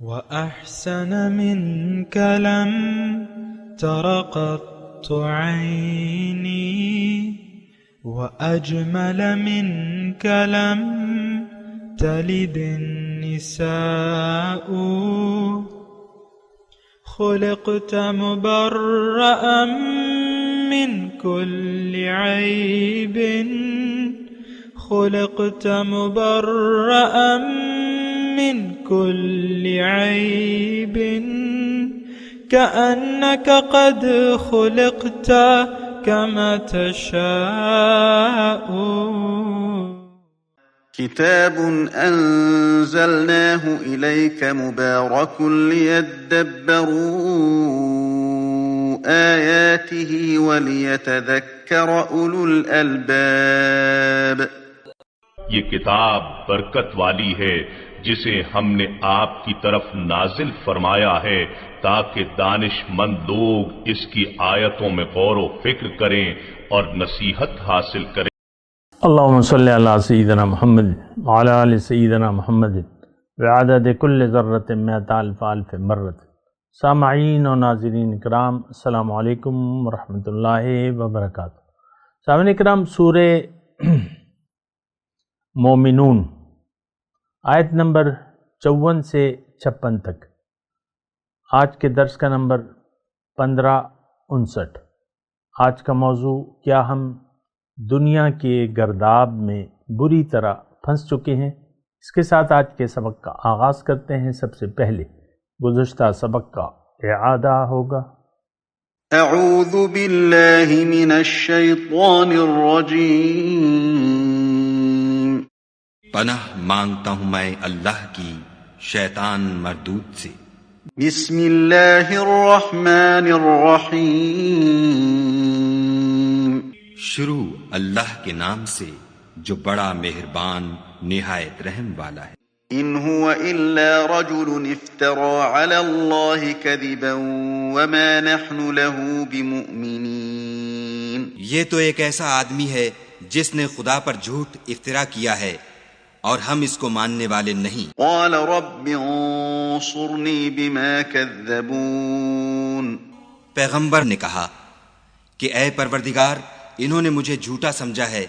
وأحسن منك لم تر قط عيني وأجمل منك لم تلد النساء خلقت مبرأ من كل عيب خلقت مبرأ من كل عيب كأنك قد خلقت كما تشاء. كتاب أنزلناه إليك مبارك ليدبروا آياته وليتذكر أولو الألباب. یہ کتاب برکت والی ہے جسے ہم نے آپ کی طرف نازل فرمایا ہے تاکہ دانش مند لوگ اس کی آیتوں میں غور و فکر کریں اور نصیحت حاصل کریں. اللہم صلی علی سیدنا محمد وعلی آل سیدنا محمد بعدد کل ذرۃ مئۃ الف الف مرۃ. سامعین و ناظرین اکرام، السلام علیکم ورحمۃ اللہ وبرکاتہ. سامعین اکرام، سورہ مومنون آیت نمبر 54 سے 56 تک. آج کے درس کا نمبر 1559. آج کا موضوع، کیا ہم دنیا کے گرداب میں بری طرح پھنس چکے ہیں؟ اس کے ساتھ آج کے سبق کا آغاز کرتے ہیں. سب سے پہلے گزشتہ سبق کا اعادہ ہوگا. اعوذ باللہ من الشیطان الرجیم. پناہ مانگتا ہوں میں اللہ کی شیطان مردود سے. بسم اللہ الرحمن الرحیم. شروع اللہ کے نام سے جو بڑا مہربان نہایت رحم والا ہے. ان هو الا رجل افترى على الله كذبا وما نحن له بمؤمنين. یہ تو ایک ایسا آدمی ہے جس نے خدا پر جھوٹ افترا کیا ہے اور ہم اس کو ماننے والے نہیں. قال رب انصرني بما كذبون. پیغمبر نے کہا کہ اے پروردگار، انہوں نے مجھے جھوٹا سمجھا ہے،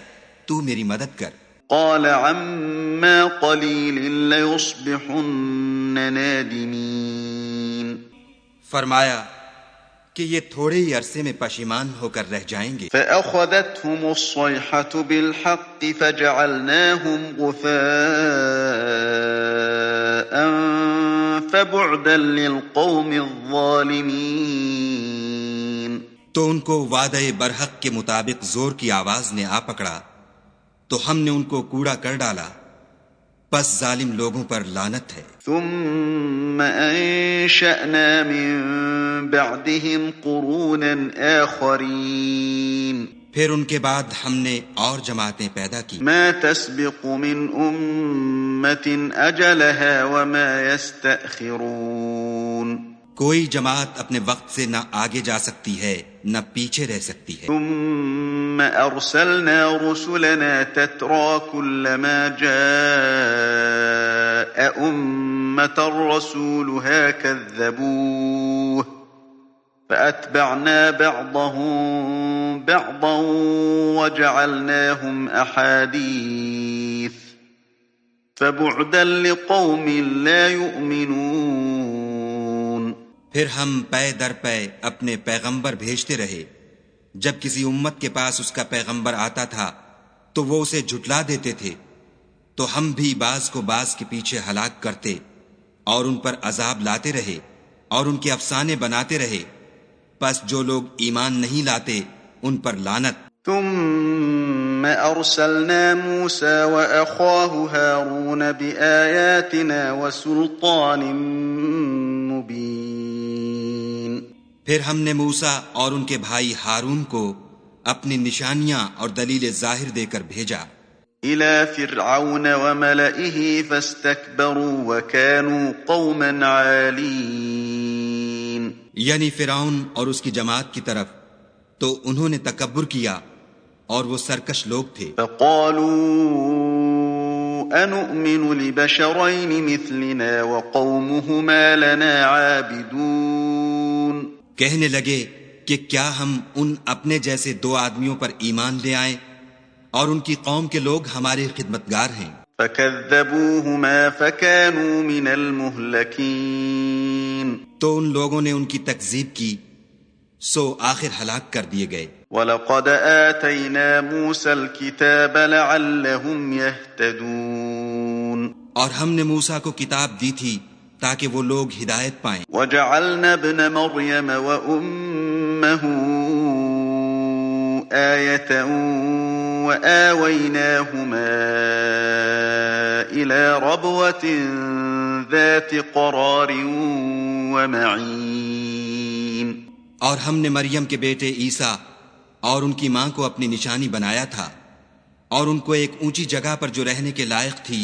تو میری مدد کر. قال عما قليل ليصبحن نادمين. فرمایا کہ یہ تھوڑے ہی عرصے میں پشیمان ہو کر رہ جائیں گے. فأخذتهم الصيحة بالحق فجعلناهم غثاء فبعدا للقوم الظالمين. تو ان کو وعدہ برحق کے مطابق زور کی آواز نے آ پکڑا تو ہم نے ان کو کوڑا کر ڈالا، پس ظالم لوگوں پر لعنت ہے. ثم انشأنا من بعدهم قرونا آخرین. پھر ان کے بعد ہم نے اور جماعتیں پیدا کی. ما تسبق من امة اجلها وما يستأخرون. کوئی جماعت اپنے وقت سے نہ آگے جا سکتی ہے نہ پیچھے رہ سکتی ہے. ثم ارسلنا رسلنا تترى كلما جاء امة رسولها كذبوه فاتبعنا بعضهم بعضا وجعلناهم احاديث فبعدا لقوم لا يؤمنون. پھر ہم پے در پے اپنے پیغمبر بھیجتے رہے. جب کسی امت کے پاس اس کا پیغمبر آتا تھا تو وہ اسے جھٹلا دیتے تھے، تو ہم بھی بعض کو بعض کے پیچھے ہلاک کرتے اور ان پر عذاب لاتے رہے اور ان کے افسانے بناتے رہے. پس جو لوگ ایمان نہیں لاتے ان پر لعنت. ثم ارسلنا موسى واخاه هارون بآياتنا وسلطان مبين. پھر ہم نے موسیٰ اور ان کے بھائی ہارون کو اپنی نشانیاں اور دلیل ظاہر دے کر بھیجا. إلى فرعون وملئه فاستكبروا وكانوا قوما عالين. یعنی فرعون اور اس کی جماعت کی طرف، تو انہوں نے تکبر کیا اور وہ سرکش لوگ تھے. فقالوا أنؤمن لبشرين مثلنا وقومهما لنا عابدون. کہنے لگے کہ کیا ہم ان اپنے جیسے دو آدمیوں پر ایمان لے آئیں اور ان کی قوم کے لوگ ہمارے خدمتگار ہیں. فكذبوهما فكانوا من المهلكين. تو ان لوگوں نے ان کی تکذیب کی سو آخر ہلاک کر دیے گئے. وَلَقَدْ آتَيْنَا مُوسَى الْكِتَابَ لَعَلَّهُمْ يَهْتَدُونَ. اور ہم نے موسیٰ کو کتاب دی تھی تاکہ وہ لوگ ہدایت پائیں. وَجَعَلْنَا ابْنَ مَرْيَمَ وَأُمَّهُ آيَةً وَآوَيْنَاهُمَا إِلَى رَبْوَةٍ ذَاتِ قَرَارٍ وَمَعِينٍ. اور ہم نے مریم کے بیٹے عیسیٰ اور ان کی ماں کو اپنی نشانی بنایا تھا اور ان کو ایک اونچی جگہ پر جو رہنے کے لائق تھی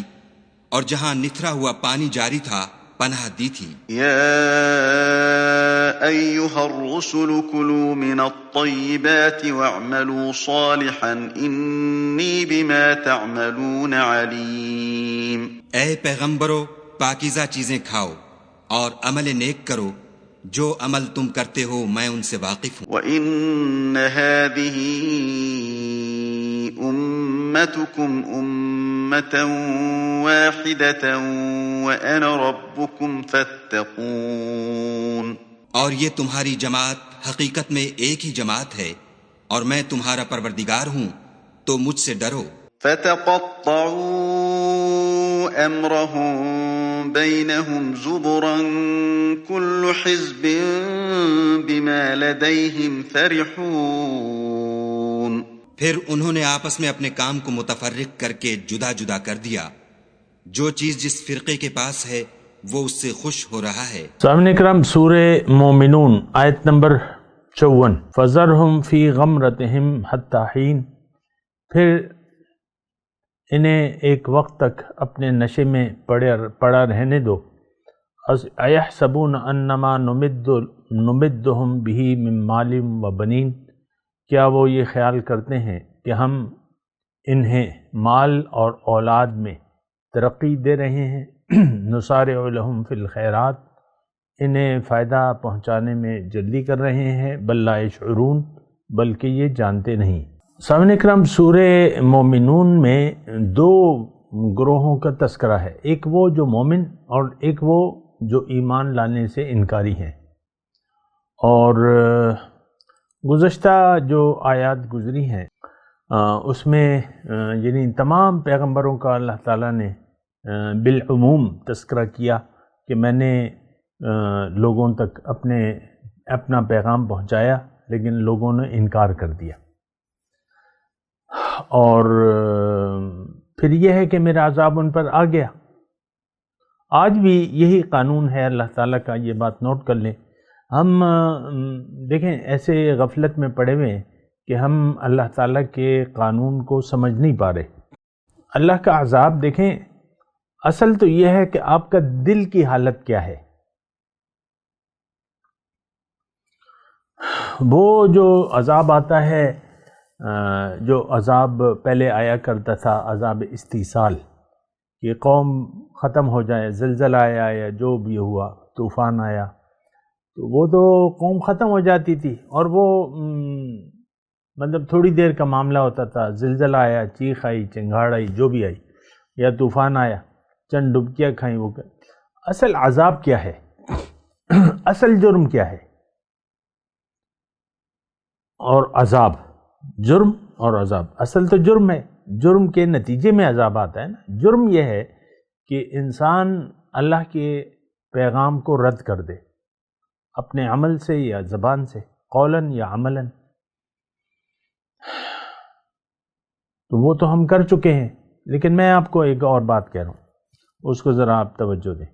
اور جہاں نتھرا ہوا پانی جاری تھا پناہ دی تھی. یا ایھا الرسل کلوا من الطیبات واعملوا صالحا انی بما تعملون علیم. اے پیغمبرو پاکیزہ چیزیں کھاؤ اور عمل نیک کرو، جو عمل تم کرتے ہو میں ان سے واقف ہوں. وَإِنَّ هَذِهِ أُمَّتُكُمْ أُمَّةً وَاحِدَةً وَأَنَا رَبُّكُمْ فَاتَّقُونَ. اور یہ تمہاری جماعت حقیقت میں ایک ہی جماعت ہے اور میں تمہارا پروردگار ہوں تو مجھ سے ڈرو. فَتَقَطَّعُوا أَمْرَهُمْ بَيْنَهُمْ زُبُرًا كُلُّ حِزْبٍ بِمَا لَدَيْهِمْ فَرِحُونَ. پھر انہوں نے آپس میں اپنے کام کو متفرق کر کے جدا جدا کر دیا. جو چیز جس فرقے کے پاس ہے وہ اس سے خوش ہو رہا ہے. سامعین کرام، سورہ مومنون آیت نمبر 54. فَذَرْهُمْ فِي غَمْرَتِهِمْ حَتَّى حِينٍ. پھر انہیں ایک وقت تک اپنے نشے میں پڑا رہنے دو. اَيَحْسَبُونَ أَنَّمَا نُمِدُّهُمْ بِهِ مِن مَالٍ وَبَنِينَ. کیا وہ یہ خیال کرتے ہیں کہ ہم انہیں مال اور اولاد میں ترقی دے رہے ہیں؟ نُسَارِعُ لَهُمْ فِي الْخَيْرَاتِ. انہیں فائدہ پہنچانے میں جلدی کر رہے ہیں. بل لا يشعرون، بلکہ یہ جانتے نہیں. سامعین اکرام، سورہ مومنون میں دو گروہوں کا تذکرہ ہے. ایک وہ جو مومن اور ایک وہ جو ایمان لانے سے انکاری ہیں. اور گزشتہ جو آیات گزری ہیں اس میں یعنی تمام پیغمبروں کا اللہ تعالیٰ نے بالعموم تذکرہ کیا کہ میں نے لوگوں تک اپنا پیغام پہنچایا لیکن لوگوں نے انکار کر دیا. اور پھر یہ ہے کہ میرا عذاب ان پر آ گیا. آج بھی یہی قانون ہے اللہ تعالیٰ کا، یہ بات نوٹ کر لیں. ہم دیکھیں ایسے غفلت میں پڑے ہوئے ہیں کہ ہم اللہ تعالیٰ کے قانون کو سمجھ نہیں پا رہے. اللہ کا عذاب دیکھیں، اصل تو یہ ہے کہ آپ کا دل کی حالت کیا ہے. وہ جو عذاب آتا ہے، جو عذاب پہلے آیا کرتا تھا، عذاب استیصال، کہ قوم ختم ہو جائے، زلزلہ آیا یا جو بھی ہوا، طوفان آیا تو وہ تو قوم ختم ہو جاتی تھی. اور وہ مطلب تھوڑی دیر کا معاملہ ہوتا تھا. زلزلہ آیا، چیخ آئی، چنگھاڑ آئی، جو بھی آئی، یا طوفان آیا، چند ڈبکیاں کھائیں. وہ اصل عذاب کیا ہے؟ اصل جرم کیا ہے؟ اور عذاب، جرم اور عذاب. اصل تو جرم ہے، جرم کے نتیجے میں عذاب آتا ہے نا. جرم یہ ہے کہ انسان اللہ کے پیغام کو رد کر دے، اپنے عمل سے یا زبان سے، قولاً یا عملاً. تو وہ تو ہم کر چکے ہیں. لیکن میں آپ کو ایک اور بات کہہ رہا ہوں، اس کو ذرا آپ توجہ دیں.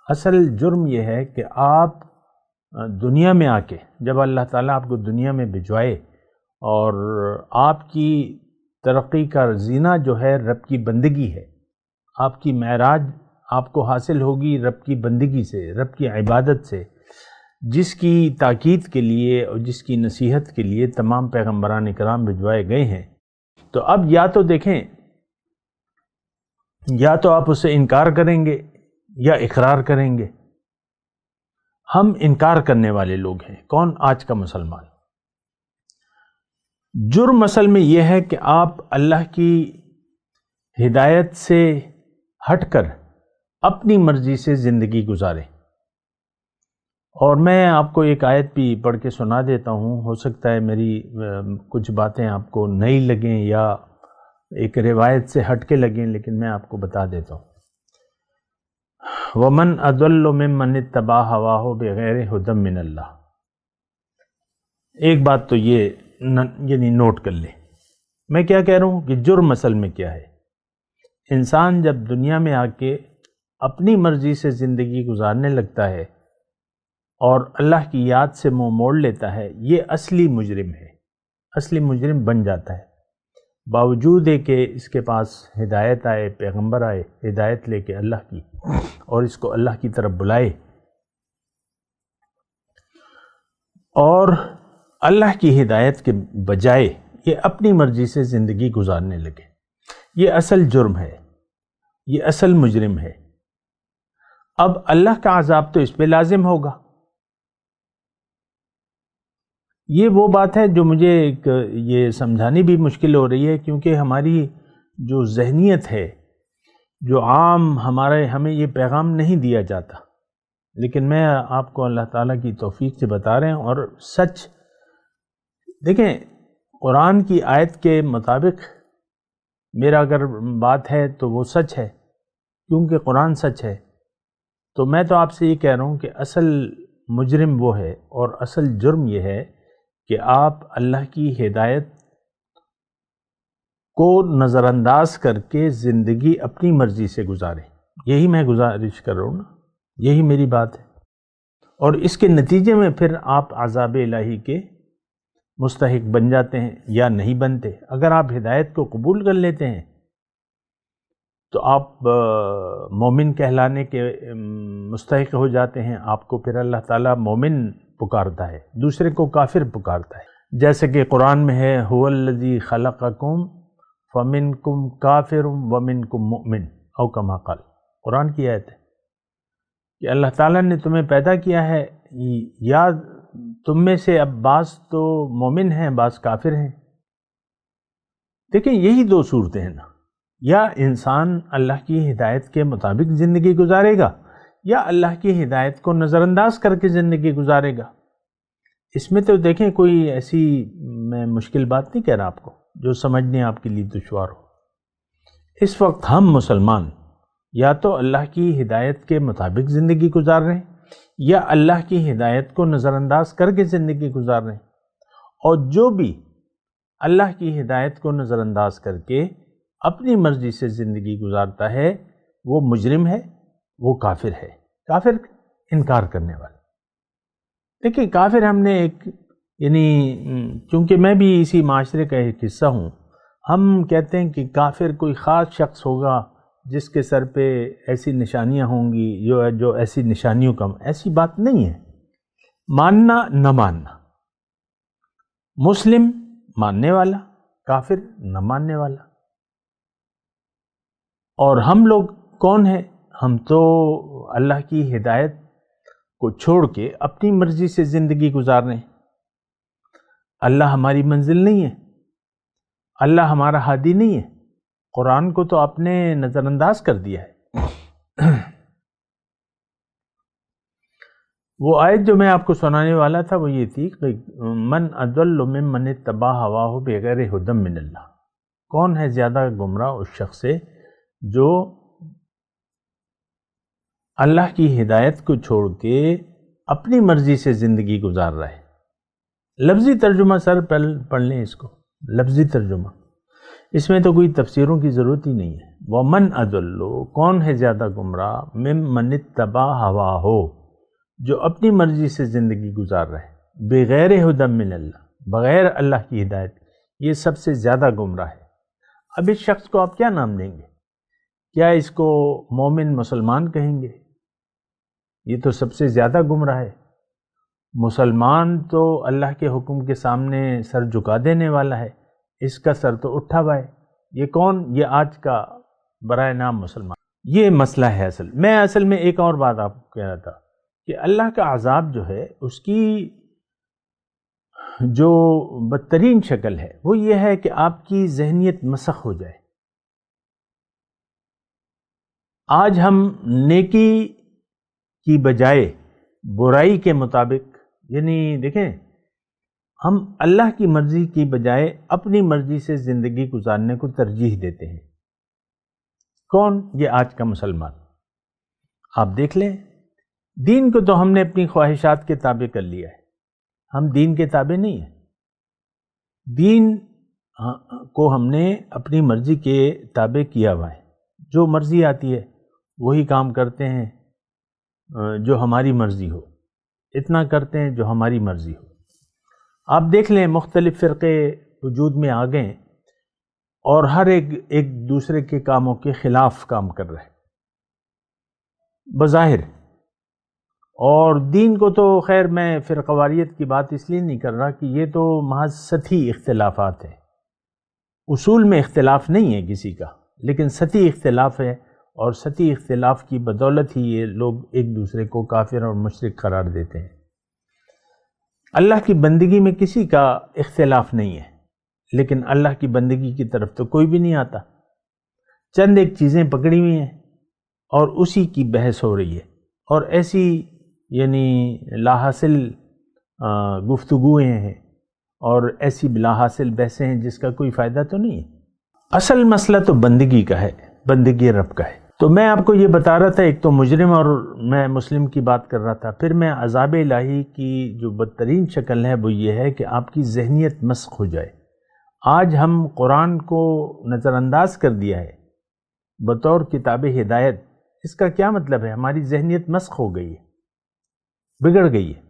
اصل جرم یہ ہے کہ آپ دنیا میں آ کے، جب اللہ تعالیٰ آپ کو دنیا میں بھجوائے اور آپ کی ترقی کا زینہ جو ہے رب کی بندگی ہے، آپ کی معراج آپ کو حاصل ہوگی رب کی بندگی سے، رب کی عبادت سے، جس کی تاکید کے لیے اور جس کی نصیحت کے لیے تمام پیغمبران کرام بھجوائے گئے ہیں. تو اب یا تو دیکھیں یا تو آپ اسے انکار کریں گے یا اقرار کریں گے۔ ہم انکار کرنے والے لوگ ہیں۔ کون؟ آج کا مسلمان۔ جرم اصل میں یہ ہے کہ آپ اللہ کی ہدایت سے ہٹ کر اپنی مرضی سے زندگی گزاریں۔ اور میں آپ کو ایک آیت بھی پڑھ کے سنا دیتا ہوں، ہو سکتا ہے میری کچھ باتیں آپ کو نئی لگیں یا ایک روایت سے ہٹ کے لگیں، لیکن میں آپ کو بتا دیتا ہوں۔ وَمَنْ أَضَلُّ مِمَّنِ اتَّبَعَ هَوَاهُ بِغَيْرِ هُدًى مِّنَ اللَّهِ۔ ایک بات تو یہ یعنی نوٹ کر لیں، میں کیا کہہ رہا ہوں کہ جرم اصل میں کیا ہے۔ انسان جب دنیا میں آ کے اپنی مرضی سے زندگی گزارنے لگتا ہے اور اللہ کی یاد سے منہ موڑ لیتا ہے، یہ اصلی مجرم ہے، اصلی مجرم بن جاتا ہے، باوجود ہے کہ اس کے پاس ہدایت آئے، پیغمبر آئے، ہدایت لے کے اللہ کی، اور اس کو اللہ کی طرف بلائے اور اللہ کی ہدایت کے بجائے یہ اپنی مرضی سے زندگی گزارنے لگے۔ یہ اصل جرم ہے، یہ اصل مجرم ہے۔ اب اللہ کا عذاب تو اس پہ لازم ہوگا۔ یہ وہ بات ہے جو مجھے یہ سمجھانی بھی مشکل ہو رہی ہے، کیونکہ ہماری جو ذہنیت ہے، جو عام ہمیں یہ پیغام نہیں دیا جاتا، لیکن میں آپ کو اللہ تعالیٰ کی توفیق سے بتا رہے ہیں۔ اور سچ دیکھیں، قرآن کی آیت کے مطابق میرا اگر بات ہے تو وہ سچ ہے، کیونکہ قرآن سچ ہے۔ تو میں تو آپ سے یہ کہہ رہا ہوں کہ اصل مجرم وہ ہے، اور اصل جرم یہ ہے کہ آپ اللہ کی ہدایت کو نظر انداز کر کے زندگی اپنی مرضی سے گزاریں۔ یہی میں گزارش کر رہا ہوں نا، یہی میری بات ہے۔ اور اس کے نتیجے میں پھر آپ عذاب الہی کے مستحق بن جاتے ہیں یا نہیں بنتے۔ اگر آپ ہدایت کو قبول کر لیتے ہیں تو آپ مومن کہلانے کے مستحق ہو جاتے ہیں، آپ کو پھر اللہ تعالیٰ مومن پکارتا ہے، دوسرے کو کافر پکارتا ہے۔ جیسے کہ قرآن میں ہے هو الذی خلقکم فمنکم کافر ومنکم مؤمن او کما قال، قرآن کی آیت ہے کہ اللہ تعالیٰ نے تمہیں پیدا کیا ہے، یا تم میں سے اب بعض تو مومن ہیں، بعض کافر ہیں۔ دیکھیں یہی دو صورتیں ہیں نا، یا انسان اللہ کی ہدایت کے مطابق زندگی گزارے گا یا اللہ کی ہدایت کو نظر انداز کر کے زندگی گزارے گا۔ اس میں تو دیکھیں کوئی ایسی میں مشکل بات نہیں کہہ رہا آپ کو جو سمجھنے آپ کے لیے دشوار ہو۔ اس وقت ہم مسلمان یا تو اللہ کی ہدایت کے مطابق زندگی گزار رہے ہیں یا اللہ کی ہدایت کو نظر انداز کر کے زندگی گزار رہے ہیں، اور جو بھی اللہ کی ہدایت کو نظر انداز کر کے اپنی مرضی سے زندگی گزارتا ہے وہ مجرم ہے، وہ کافر ہے۔ کافر انکار کرنے والا۔ دیکھیں کافر ہم نے ایک یعنی چونکہ میں بھی اسی معاشرے کا ایک حصہ ہوں، ہم کہتے ہیں کہ کافر کوئی خاص شخص ہوگا جس کے سر پہ ایسی نشانیاں ہوں گی جو ایسی نشانیوں کا، ایسی بات نہیں ہے۔ ماننا نہ ماننا، مسلم ماننے والا، کافر نہ ماننے والا۔ اور ہم لوگ کون ہیں؟ ہم تو اللہ کی ہدایت کو چھوڑ کے اپنی مرضی سے زندگی گزار رہے ہیں۔ اللہ ہماری منزل نہیں ہے، اللہ ہمارا ہادی نہیں ہے۔ قرآن کو تو آپ نے نظر انداز کر دیا ہے۔ وہ آیت جو میں آپ کو سنانے والا تھا وہ یہ تھی کہ من اضل ممن اتبع ہواہ بغیر ھدی من اللہ، کون ہے زیادہ گمراہ اس شخص سے جو اللہ کی ہدایت کو چھوڑ کے اپنی مرضی سے زندگی گزار رہا ہے۔ لفظی ترجمہ سر پڑھ لیں اس کو، لفظی ترجمہ، اس میں تو کوئی تفسیروں کی ضرورت ہی نہیں ہے۔ وَمَنْ أَضَلُّ، کون ہے زیادہ گمراہ، مِمَّنِ اتَّبَعَ هَوَاهُ، جو اپنی مرضی سے زندگی گزار رہا ہے، بغیر ھدی من اللہ، بغیر اللہ کی ہدایت، یہ سب سے زیادہ گمراہ ہے۔ اب اس شخص کو آپ کیا نام دیں گے؟ کیا اس کو مومن مسلمان کہیں گے؟ یہ تو سب سے زیادہ گمراہ ہے۔ مسلمان تو اللہ کے حکم کے سامنے سر جھکا دینے والا ہے، اس کا سر تو اٹھا ہوا ہے۔ یہ کون؟ یہ آج کا برائے نام مسلمان. یہ مسئلہ ہے اصل. میں اصل میں ایک اور بات آپ کو کہہ رہا تھا کہ اللہ کا عذاب جو ہے اس کی جو بدترین شکل ہے وہ یہ ہے کہ آپ کی ذہنیت مسخ ہو جائے. آج ہم نیکی کی بجائے برائی کے مطابق، یعنی دیکھیں ہم اللہ کی مرضی کی بجائے اپنی مرضی سے زندگی گزارنے کو ترجیح دیتے ہیں. کون؟ یہ آج کا مسلمان. آپ دیکھ لیں، دین کو تو ہم نے اپنی خواہشات کے تابع کر لیا ہے. ہم دین کے تابع نہیں ہیں. دین کو ہم نے اپنی مرضی کے تابع کیا ہوا ہے. جو مرضی آتی ہے وہی کام کرتے ہیں جو ہماری مرضی ہو، اتنا کرتے ہیں جو ہماری مرضی ہو. آپ دیکھ لیں مختلف فرقے وجود میں آ گئے اور ہر ایک دوسرے کے کاموں کے خلاف کام کر رہے بظاہر. اور دین کو تو خیر میں فرقواریت کی بات اس لیے نہیں کر رہا کہ یہ تو محض سطحی اختلافات ہیں. اصول میں اختلاف نہیں ہے کسی کا، لیکن سطحی اختلاف ہے، اور سطحی اختلاف کی بدولت ہی یہ لوگ ایک دوسرے کو کافر اور مشرک قرار دیتے ہیں. اللہ کی بندگی میں کسی کا اختلاف نہیں ہے، لیکن اللہ کی بندگی کی طرف تو کوئی بھی نہیں آتا. چند ایک چیزیں پکڑی ہوئی ہیں اور اسی کی بحث ہو رہی ہے، اور ایسی یعنی لا حاصل گفتگویں ہیں اور ایسی بلا حاصل بحثیں ہیں جس کا کوئی فائدہ تو نہیں ہے. اصل مسئلہ تو بندگی کا ہے، بندگی رب کا ہے. تو میں آپ کو یہ بتا رہا تھا، ایک تو مجرم اور میں مسلم کی بات کر رہا تھا. پھر میں عذاب الہی کی جو بدترین شکل ہے وہ یہ ہے کہ آپ کی ذہنیت مسخ ہو جائے. آج ہم قرآن کو نظر انداز کر دیا ہے بطور کتاب ہدایت. اس کا کیا مطلب ہے؟ ہماری ذہنیت مسخ ہو گئی ہے، بگڑ گئی ہے.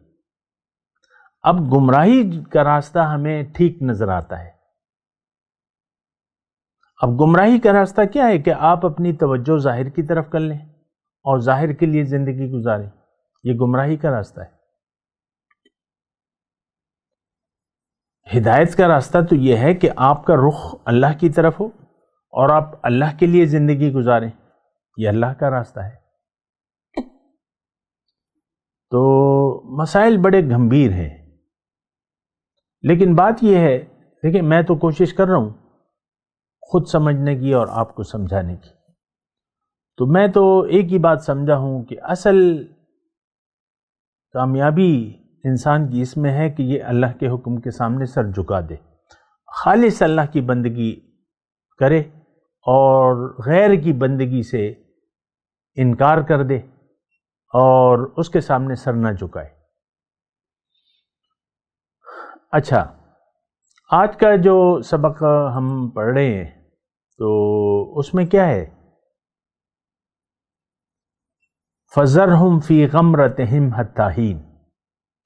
اب گمراہی کا راستہ ہمیں ٹھیک نظر آتا ہے. اب گمراہی کا راستہ کیا ہے کہ آپ اپنی توجہ ظاہر کی طرف کر لیں اور ظاہر کے لیے زندگی گزاریں. یہ گمراہی کا راستہ ہے. ہدایت کا راستہ تو یہ ہے کہ آپ کا رخ اللہ کی طرف ہو اور آپ اللہ کے لیے زندگی گزاریں. یہ اللہ کا راستہ ہے. تو مسائل بڑے گمبھیر ہیں، لیکن بات یہ ہے، دیکھیں میں تو کوشش کر رہا ہوں خود سمجھنے کی اور آپ کو سمجھانے کی. تو میں تو ایک ہی بات سمجھا ہوں کہ اصل کامیابی انسان کی اس میں ہے کہ یہ اللہ کے حکم کے سامنے سر جھکا دے، خالص اللہ کی بندگی کرے اور غیر کی بندگی سے انکار کر دے اور اس کے سامنے سر نہ جھکائے. اچھا، آج کا جو سبق ہم پڑھ رہے ہیں تو اس میں کیا ہے؟ فَذَرْهُمْ فِي غَمْرَتِهِمْ حَتَّىٰ حِینٍ.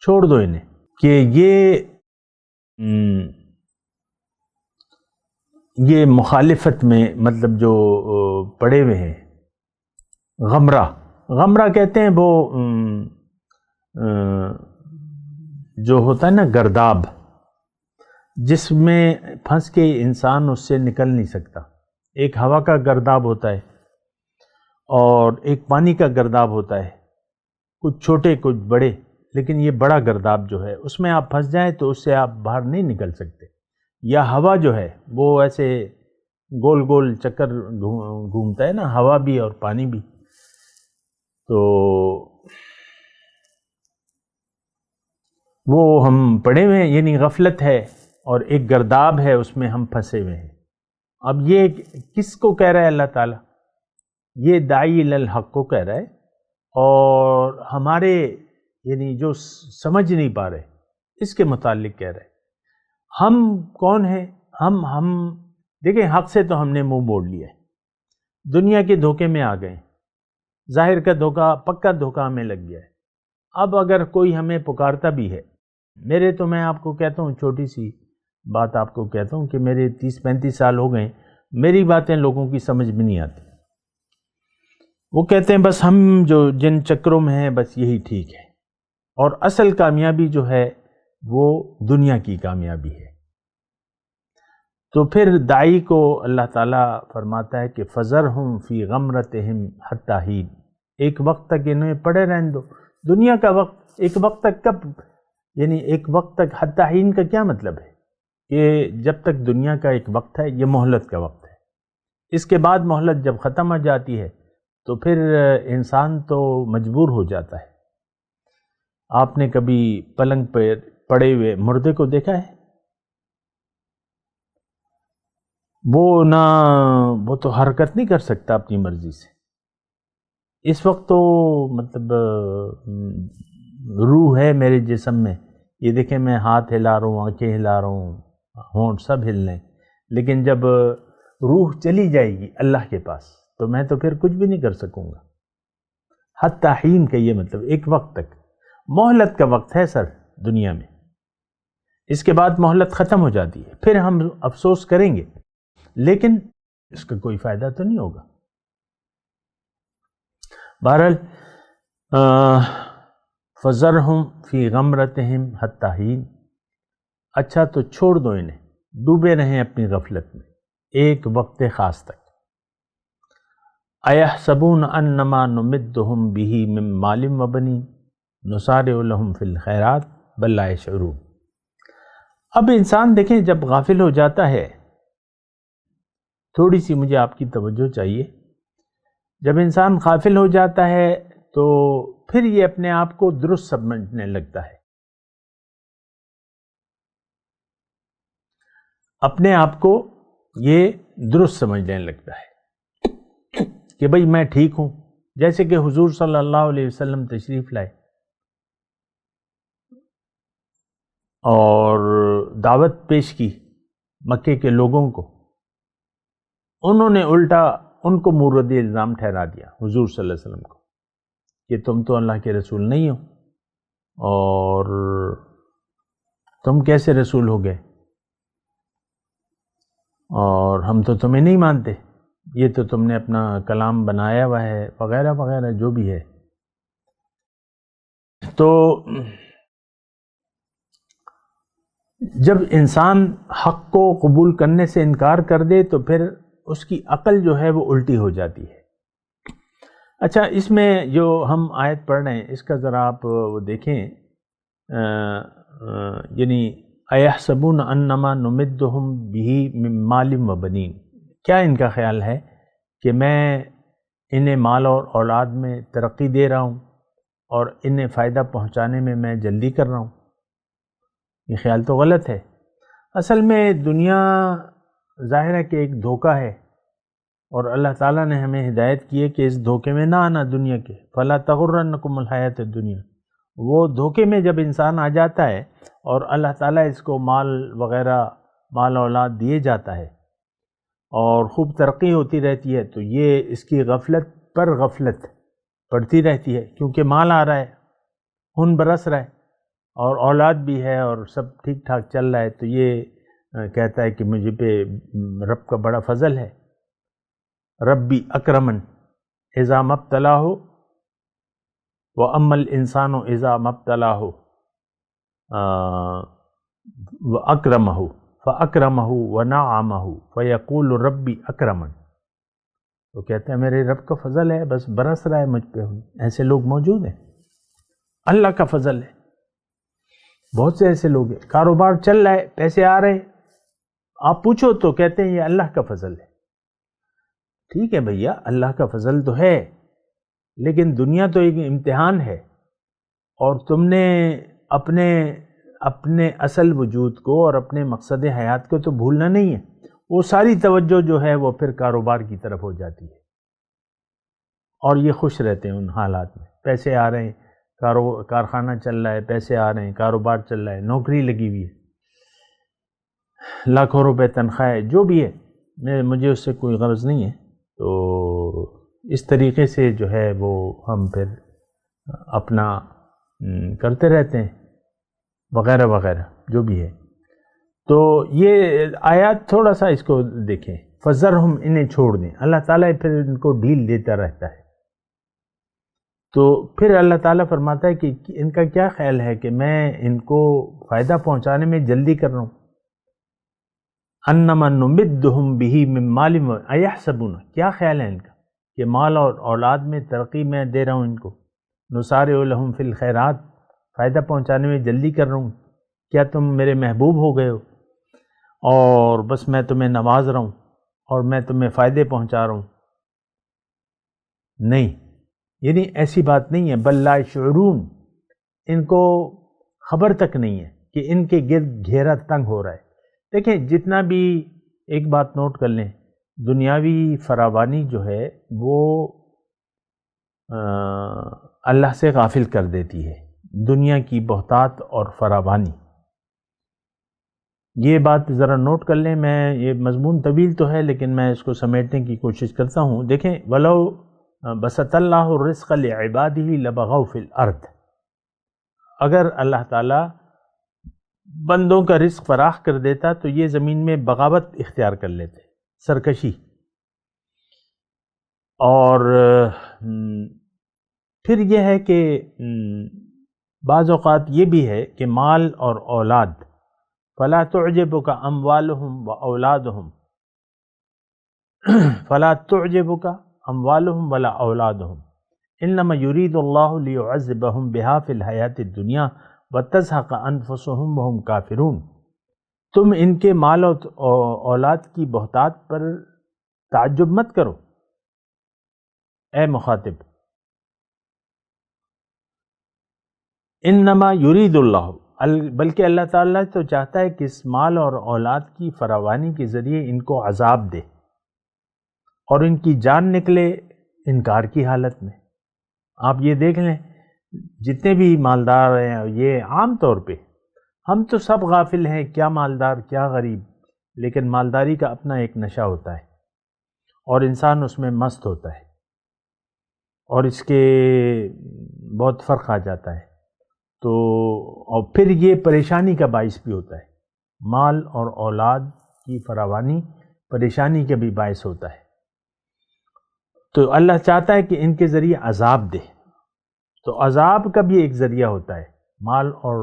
چھوڑ دو انہیں کہ یہ مخالفت میں مطلب جو پڑے ہوئے ہیں. غمرہ کہتے ہیں وہ جو ہوتا ہے نا گرداب، جس میں پھنس کے انسان اس سے نکل نہیں سکتا. ایک ہوا کا گرداب ہوتا ہے اور ایک پانی کا گرداب ہوتا ہے، کچھ چھوٹے کچھ بڑے، لیکن یہ بڑا گرداب جو ہے اس میں آپ پھنس جائیں تو اس سے آپ باہر نہیں نکل سکتے. یا ہوا جو ہے وہ ایسے گول گول چکر گھومتا ہے نا، ہوا بھی اور پانی بھی. تو وہ ہم پڑے ہوئے ہیں، یعنی غفلت ہے اور ایک گرداب ہے، اس میں ہم پھنسے ہوئے ہیں. اب یہ کس کو کہہ رہا ہے اللہ تعالیٰ؟ یہ داعی الحق کو کہہ رہا ہے، اور ہمارے یعنی جو سمجھ نہیں پا رہے اس کے متعلق کہہ رہا ہے. ہم کون ہیں؟ ہم دیکھیں، حق سے تو ہم نے منہ موڑ لیا ہے، دنیا کے دھوکے میں آ گئے، ظاہر کا دھوکہ، پکا دھوکہ ہمیں لگ گیا ہے. اب اگر کوئی ہمیں پکارتا بھی ہے، میں آپ کو کہتا ہوں، چھوٹی سی بات آپ کو کہتا ہوں کہ میرے 30-35 سال ہو گئے، میری باتیں لوگوں کی سمجھ میں نہیں آتی. وہ کہتے ہیں بس ہم جو جن چکروں میں ہیں بس یہی ٹھیک ہے، اور اصل کامیابی جو ہے وہ دنیا کی کامیابی ہے. تو پھر داعی کو اللہ تعالیٰ فرماتا ہے کہ فذرہم فی غمرتہم حتی حین، ایک وقت تک انہیں پڑے رہنے دو۔ دنیا کا وقت ایک وقت تک کب، یعنی ایک وقت تک، حتی حین کا کیا مطلب ہے کہ جب تک دنیا کا ایک وقت ہے یہ مہلت کا وقت ہے، اس کے بعد مہلت جب ختم ہو جاتی ہے تو پھر انسان تو مجبور ہو جاتا ہے۔ آپ نے کبھی پلنگ پہ پڑے ہوئے مردے کو دیکھا ہے؟ وہ تو حرکت نہیں کر سکتا اپنی مرضی سے۔ اس وقت تو مطلب روح ہے میرے جسم میں، یہ دیکھیں میں ہاتھ ہلا رہا ہوں، آنکھیں ہلا رہا ہوں، ہونٹ سب ہل رہے ہیں، لیکن جب روح چلی جائے گی اللہ کے پاس تو میں تو پھر کچھ بھی نہیں کر سکوں گا۔ حتی حین کا یہ مطلب ایک وقت تک، مہلت کا وقت ہے سر دنیا میں، اس کے بعد مہلت ختم ہو جاتی ہے، پھر ہم افسوس کریں گے لیکن اس کا کوئی فائدہ تو نہیں ہوگا۔ بہرحال فذرہم فی غمرتہم حتی حین، اچھا تو چھوڑ دو انہیں، ڈوبے رہیں اپنی غفلت میں ایک وقت خاص تک۔ ایحسبون انما نمدہم بہ من مال و بنین نسارع لہم فی الخیرات بل لا یشعرون۔ اب انسان دیکھیں جب غافل ہو جاتا ہے، تھوڑی سی مجھے آپ کی توجہ چاہیے، جب انسان غافل ہو جاتا ہے تو پھر یہ اپنے آپ کو درست سمجھنے لگتا ہے، اپنے آپ کو یہ درست سمجھنے لگتا ہے کہ بھئی میں ٹھیک ہوں، جیسے کہ حضور صلی اللہ علیہ وسلم تشریف لائے اور دعوت پیش کی مکے کے لوگوں کو، انہوں نے الٹا ان کو مورد الزام ٹھہرا دیا حضور صلی اللہ علیہ وسلم کو کہ تم تو اللہ کے رسول نہیں ہو، اور تم کیسے رسول ہو گئے، اور ہم تو تمہیں نہیں مانتے، یہ تو تم نے اپنا کلام بنایا ہوا ہے وغیرہ وغیرہ جو بھی ہے۔ تو جب انسان حق کو قبول کرنے سے انکار کر دے تو پھر اس کی عقل جو ہے وہ الٹی ہو جاتی ہے۔ اچھا، اس میں جو ہم آیت پڑھ رہے ہیں اس کا ذرا آپ وہ دیکھیں، یعنی ایحسبون انما نمدہم بہ من مال و بنین، کیا ان کا خیال ہے کہ میں انہیں مال اور اولاد میں ترقی دے رہا ہوں اور انہیں فائدہ پہنچانے میں میں جلدی کر رہا ہوں؟ یہ خیال تو غلط ہے۔ اصل میں دنیا ظاہر ہے کہ ایک دھوکہ ہے، اور اللہ تعالیٰ نے ہمیں ہدایت کی ہے کہ اس دھوکے میں نہ آنا دنیا کے، فَلَا تَغُرَّنَّكُمُ الْحَيَاةُ الدُّنْيَا۔ وہ دھوکے میں جب انسان آ جاتا ہے اور اللہ تعالیٰ اس کو مال وغیرہ، مال اولاد دیے جاتا ہے اور خوب ترقی ہوتی رہتی ہے، تو یہ اس کی غفلت پر غفلت پڑتی رہتی ہے، کیونکہ مال آ رہا ہے، خون برس رہا ہے، اور اولاد بھی ہے اور سب ٹھیک ٹھاک چل رہا ہے، تو یہ کہتا ہے کہ مجھے پہ رب کا بڑا فضل ہے، ربی اکرمن اذا مبتلاہ وَأَمَّا الْإِنسَانُ إِذَا مَبْتَلَاهُ وَأَكْرَمَهُ فَأَكْرَمَهُ وَنَعَّمَهُ فَيَقُولُ رَبِّ أَكْرَمَنِ۔ تو کہتے ہیں میرے رب کا فضل ہے، بس برس رہا ہے مجھ پہ۔ ایسے لوگ موجود ہیں، اللہ کا فضل ہے، بہت سے ایسے لوگ ہیں، کاروبار چل رہا ہے، پیسے آ رہے ہیں، آپ پوچھو تو کہتے ہیں یہ اللہ کا فضل ہے۔ ٹھیک ہے بھیا، اللہ کا فضل تو ہے، لیکن دنیا تو ایک امتحان ہے، اور تم نے اپنے اصل وجود کو اور اپنے مقصد حیات کو تو بھولنا نہیں ہے۔ وہ ساری توجہ جو ہے وہ پھر کاروبار کی طرف ہو جاتی ہے، اور یہ خوش رہتے ہیں ان حالات میں، پیسے آ رہے ہیں، کارخانہ چل رہا ہے، پیسے آ رہے ہیں، کاروبار چل رہا ہے، نوکری لگی ہوئی ہے، لاکھوں روپے تنخواہ ہے، جو بھی ہے، مجھے اس سے کوئی غرض نہیں ہے۔ تو اس طریقے سے جو ہے وہ ہم پھر اپنا کرتے رہتے ہیں وغیرہ وغیرہ جو بھی ہے۔ تو یہ آیات تھوڑا سا اس کو دیکھیں، فذرہم، انہیں چھوڑ دیں، اللہ تعالیٰ پھر ان کو ڈھیل دیتا رہتا ہے۔ تو پھر اللہ تعالیٰ فرماتا ہے کہ ان کا کیا خیال ہے کہ میں ان کو فائدہ پہنچانے میں جلدی کر رہا ہوں۔ انما نمدہم بہ من مال ایحسبون، کیا خیال ہے ان کا کہ مال اور اولاد میں ترقی میں دے رہا ہوں ان کو، نسارع لہم فی الخیرات، فائدہ پہنچانے میں جلدی کر رہا ہوں، کیا تم میرے محبوب ہو گئے ہو اور بس میں تمہیں نواز رہا ہوں اور میں تمہیں فائدے پہنچا رہا ہوں؟ نہیں، یعنی ایسی بات نہیں ہے، بل لا یشعرون، ان کو خبر تک نہیں ہے کہ ان کے گرد گھیرا تنگ ہو رہا ہے۔ دیکھیں جتنا بھی، ایک بات نوٹ کر لیں، دنیاوی فراوانی جو ہے وہ اللہ سے غافل کر دیتی ہے، دنیا کی بہتات اور فراوانی، یہ بات ذرا نوٹ کر لیں۔ میں یہ مضمون طویل تو ہے لیکن میں اس کو سمیٹنے کی کوشش کرتا ہوں۔ دیکھیں وَلَوْ بَسَطَ اللَّهُ الرِّزْقَ لِعِبَادِهِ لَبَغَوْا فِي الْأَرْضِ، اگر اللہ تعالیٰ بندوں کا رزق فراخ کر دیتا تو یہ زمین میں بغاوت اختیار کر لیتے، سرکشی۔ اور پھر یہ ہے کہ بعض اوقات یہ بھی ہے کہ مال اور اولاد، فلا تعجبک اموالہم و اولادہم، فلا تعجبک اموالہم ولا اولادہم انما یرید اللہ لیعذبہم بہا فی الحیات الدنیا وتزہق انفسہم وہم کافرون، تم ان کے مال و اولاد کی بہتات پر تعجب مت کرو اے مخاطب، انما یرید اللہ، بلکہ اللہ تعالیٰ تو چاہتا ہے کہ اس مال اور اولاد کی فراوانی کے ذریعے ان کو عذاب دے اور ان کی جان نکلے انکار کی حالت میں۔ آپ یہ دیکھ لیں جتنے بھی مالدار ہیں، یہ عام طور پہ ہم تو سب غافل ہیں، کیا مالدار کیا غریب، لیکن مالداری کا اپنا ایک نشہ ہوتا ہے اور انسان اس میں مست ہوتا ہے اور اس کے بہت فرق آ جاتا ہے، تو اور پھر یہ پریشانی کا باعث بھی ہوتا ہے، مال اور اولاد کی فراوانی پریشانی کا بھی باعث ہوتا ہے۔ تو اللہ چاہتا ہے کہ ان کے ذریعے عذاب دے، تو عذاب کا بھی ایک ذریعہ ہوتا ہے مال اور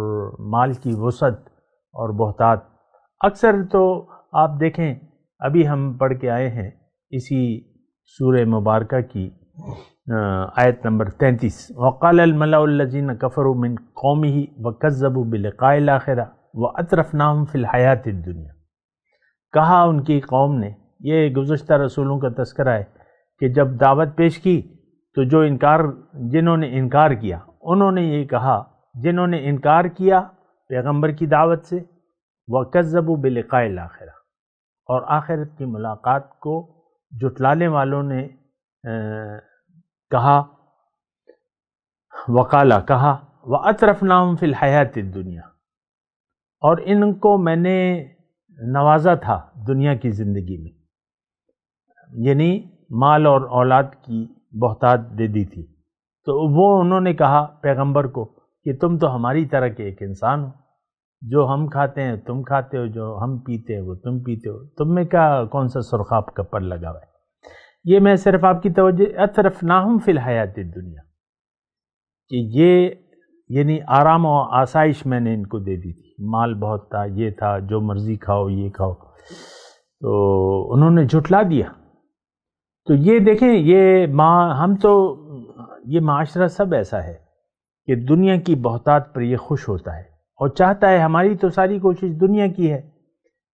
مال کی وسعت اور بہتات۔ اکثر تو آپ دیکھیں ابھی ہم پڑھ کے آئے ہیں اسی سورہ مبارکہ کی آیت نمبر 33، وَقَالَ الْمَلَأُ الَّذِينَ كَفَرُوا مِنْ قَوْمِهِ وَكَذَّبُوا بِلِقَاءِ الْآخِرَةِ وَأَتْرَفْنَاهُمْ فِي الْحَيَاةِ الدُّنْيَا، کہا ان کی قوم نے، یہ گزشتہ رسولوں کا تذکرہ ہے کہ جب دعوت پیش کی تو جنہوں نے انکار کیا، انہوں نے یہ کہا، جنہوں نے انکار کیا پیغمبر کی دعوت سے، وَكَذَّبُوا بِلِقَاءِ الْآخِرَةِ، اور آخرت کی ملاقات کو جھٹلانے والوں نے کہا، وقالا کہا، وَأَتْرَفْنَاهُمْ فِي الْحَيَاةِ الدُّنْيَا، اور ان کو میں نے نوازا تھا دنیا کی زندگی میں، یعنی مال اور اولاد کی بہتات دے دی تھی، تو وہ انہوں نے کہا پیغمبر کو کہ تم تو ہماری طرح کے ایک انسان ہو، جو ہم کھاتے ہیں تم کھاتے ہو، جو ہم پیتے ہیں وہ تم پیتے ہو، تم میں کیا کون سا سرخاب کا پر لگا ہوا ہے۔ یہ میں صرف آپ کی توجہ، اطرفناہم فی الحیات الدنیا، کہ یہ یعنی آرام و آسائش میں نے ان کو دے دی تھی، مال بہت تھا، یہ تھا، جو مرضی کھاؤ یہ کھاؤ، تو انہوں نے جھٹلا دیا۔ تو یہ دیکھیں ہم تو یہ معاشرہ سب ایسا ہے کہ دنیا کی بہتات پر یہ خوش ہوتا ہے اور چاہتا ہے، ہماری تو ساری کوشش دنیا کی ہے،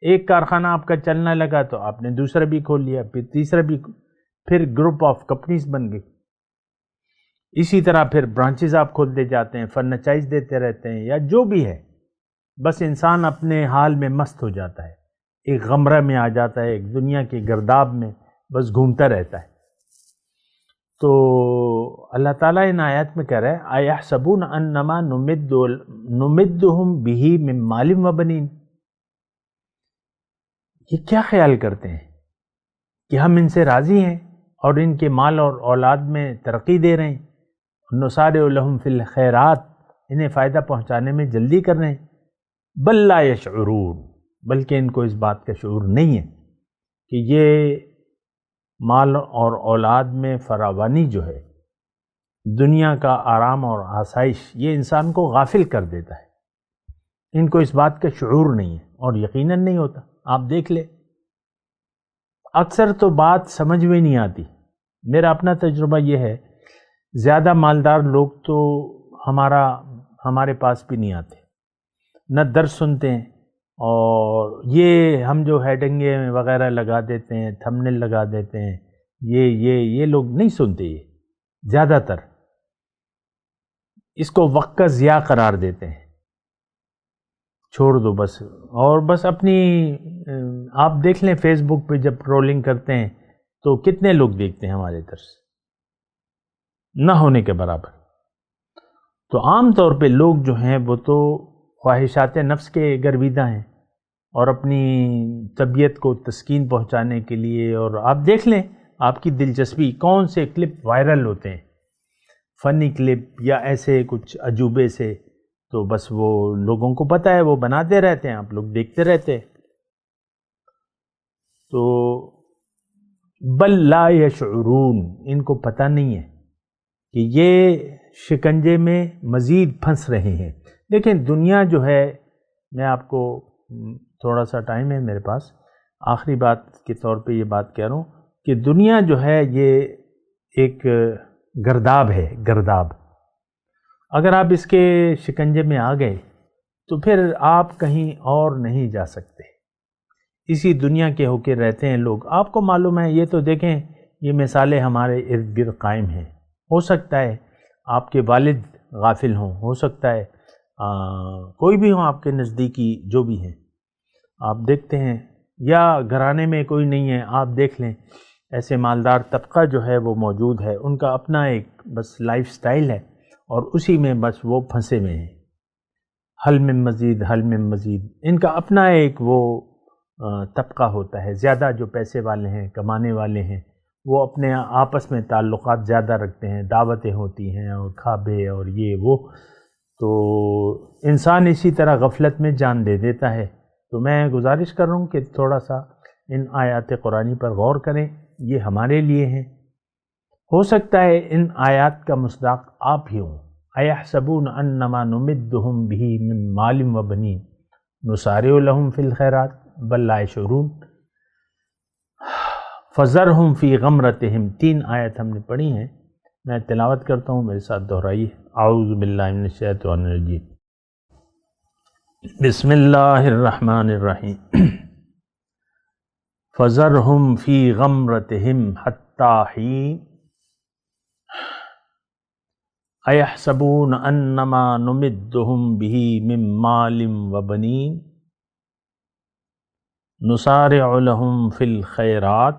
ایک کارخانہ آپ کا چلنا لگا تو آپ نے دوسرا بھی کھول لیا، پھر تیسرا بھی، پھر گروپ آف کمپنیز بن گئی، اسی طرح پھر برانچز آپ کھولتے جاتے ہیں، فرنچائز دیتے رہتے ہیں یا جو بھی ہے، بس انسان اپنے حال میں مست ہو جاتا ہے، ایک غمرہ میں آ جاتا ہے، ایک دنیا کے گرداب میں بس گھومتا رہتا ہے۔ تو اللہ تعالیٰ ان آیات میں کہہ رہا ہے، اَيَحْسَبُونَ أَنَّمَا نُمِدُّهُمْ بِهِ مِن مَالٍ وَبَنِينَ، یہ کیا خیال کرتے ہیں کہ ہم ان سے راضی ہیں اور ان کے مال اور اولاد میں ترقی دے رہے ہیں، نُسَارِعُ لَهُمْ فِي الْخَيْرَاتِ، انہیں فائدہ پہنچانے میں جلدی کر رہے ہیں، بل لا يشعرون، بلکہ ان کو اس بات کا شعور نہیں ہے کہ یہ مال اور اولاد میں فراوانی جو ہے، دنیا کا آرام اور آسائش، یہ انسان کو غافل کر دیتا ہے، ان کو اس بات کا شعور نہیں ہے اور یقیناً نہیں ہوتا۔ آپ دیکھ لیں اکثر تو بات سمجھ میں نہیں آتی. میرا اپنا تجربہ یہ ہے، زیادہ مالدار لوگ تو ہمارے پاس بھی نہیں آتے، نہ درس سنتے ہیں، اور یہ ہم جو ہیڈنگے وغیرہ لگا دیتے ہیں، تھمبنیل لگا دیتے ہیں، یہ لوگ نہیں سنتے. یہ زیادہ تر اس کو وقت کا ضیاع قرار دیتے ہیں. چھوڑ دو بس. اور بس اپنی آپ دیکھ لیں فیس بک پہ جب رولنگ کرتے ہیں تو کتنے لوگ دیکھتے ہیں ہمارے درس، نہ ہونے کے برابر. تو عام طور پہ لوگ جو ہیں وہ تو خواہشات نفس کے گرویدہ ہیں، اور اپنی طبیعت کو تسکین پہنچانے کے لیے. اور آپ دیکھ لیں آپ کی دلچسپی کون سے کلپ وائرل ہوتے ہیں، فنی کلپ یا ایسے کچھ عجوبے سے، تو بس وہ لوگوں کو پتہ ہے، وہ بناتے رہتے ہیں، آپ لوگ دیکھتے رہتے ہیں. تو بل لا یشعرون، ان کو پتہ نہیں ہے کہ یہ شکنجے میں مزید پھنس رہے ہیں. دیکھیں دنیا جو ہے، میں آپ کو تھوڑا سا ٹائم ہے میرے پاس، آخری بات کے طور پہ یہ بات کہہ رہا ہوں کہ دنیا جو ہے یہ ایک گرداب ہے، گرداب. اگر آپ اس کے شکنجے میں آ گئے تو پھر آپ کہیں اور نہیں جا سکتے. اسی دنیا کے ہو کے رہتے ہیں لوگ. آپ کو معلوم ہے، یہ تو دیکھیں یہ مثالیں ہمارے ارد گرد قائم ہیں. ہو سکتا ہے آپ کے والد غافل ہوں، ہو سکتا ہے کوئی بھی ہوں آپ کے نزدیکی جو بھی ہیں، آپ دیکھتے ہیں، یا گھرانے میں کوئی نہیں ہے، آپ دیکھ لیں ایسے مالدار طبقہ جو ہے وہ موجود ہے، ان کا اپنا ایک بس لائف سٹائل ہے، اور اسی میں بس وہ پھنسے ہوئے ہیں. حل میں مزید، حل میں مزید، ان کا اپنا ایک وہ طبقہ ہوتا ہے. زیادہ جو پیسے والے ہیں، کمانے والے ہیں، وہ اپنے آپس میں تعلقات زیادہ رکھتے ہیں، دعوتیں ہوتی ہیں اور کھابے اور یہ وہ. تو انسان اسی طرح غفلت میں جان دے دیتا ہے. تو میں گزارش کر رہا ہوں کہ تھوڑا سا ان آیات قرآنی پر غور کریں، یہ ہمارے لیے ہیں. ہو سکتا ہے ان آیات کا مصداق آپ ہی ہوں. اَيَحْسَبُونَ أَنَّمَا نُمِدُّهُم بِهِ مِن مَالٍ وَبَنِينَ نُسَارِعُ لَهُمْ فِي الْخَيْرَاتِ بَل لَّا يَشْعُرُونَ فَذَرْهُمْ فِي غَمْرَتِهِمْ. 3 آیت ہم نے پڑھی ہیں، میں تلاوت کرتا ہوں، میرے ساتھ دہرائیے. اعوذ باللہ من الشیطان الرجیم. بسم اللہ الرحمن الرحیم. فَذَرْهُمْ فِي غَمْرَتِهِمْ حَتَّى حِينٍ اَيَحْسَبُونَ أَنَّمَا نُمِدُّهُم بِهِ مِن مَالٍ وَبَنِينَ نُسَارِعُ لَهُمْ فِي الْخَيْرَاتِ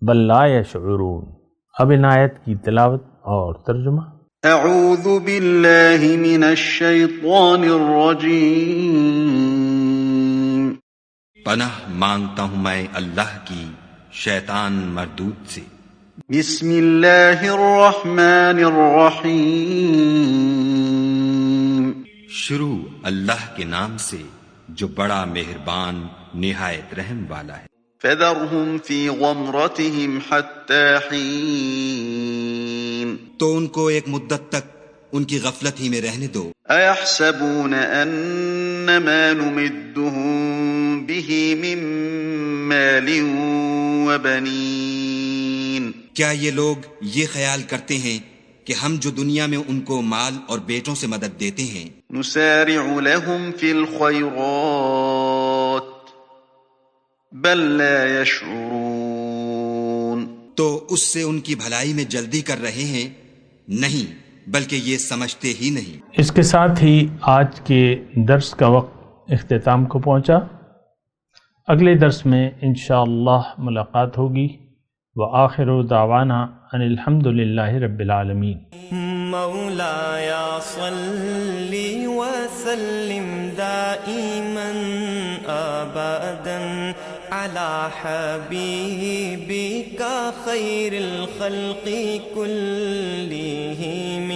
بَل لَّا يَشْعُرُونَ. اب ان آیت کی تلاوت اور ترجمہ. اعوذ باللہ من الشیطان الرجیم. پناہ مانگتا ہوں میں اللہ کی شیطان مردود سے. بسم اللہ الرحمن الرحیم. شروع اللہ کے نام سے جو بڑا مہربان نہایت رحم والا ہے. فذرهم فی غمرتهم حتی حین. تو ان کو ایک مدت تک ان کی غفلت ہی میں رہنے دو. ایحسبون انما نمدهم به من مال وبنین. کیا یہ لوگ یہ خیال کرتے ہیں کہ ہم جو دنیا میں ان کو مال اور بیٹوں سے مدد دیتے ہیں، نسارع لهم فی الخیرات بل لا یشعرون. تو اس سے ان کی بھلائی میں جلدی کر رہے ہیں؟ نہیں، بلکہ یہ سمجھتے ہی نہیں. اس کے ساتھ ہی آج کے درس کا وقت اختتام کو پہنچا. اگلے درس میں انشاءاللہ ملاقات ہوگی. وآخر دعوانا ان الحمد للہ رب العالمین. مولایا صلی وسلم دائما ابدا على حبیبک خیر الخلق كلهم.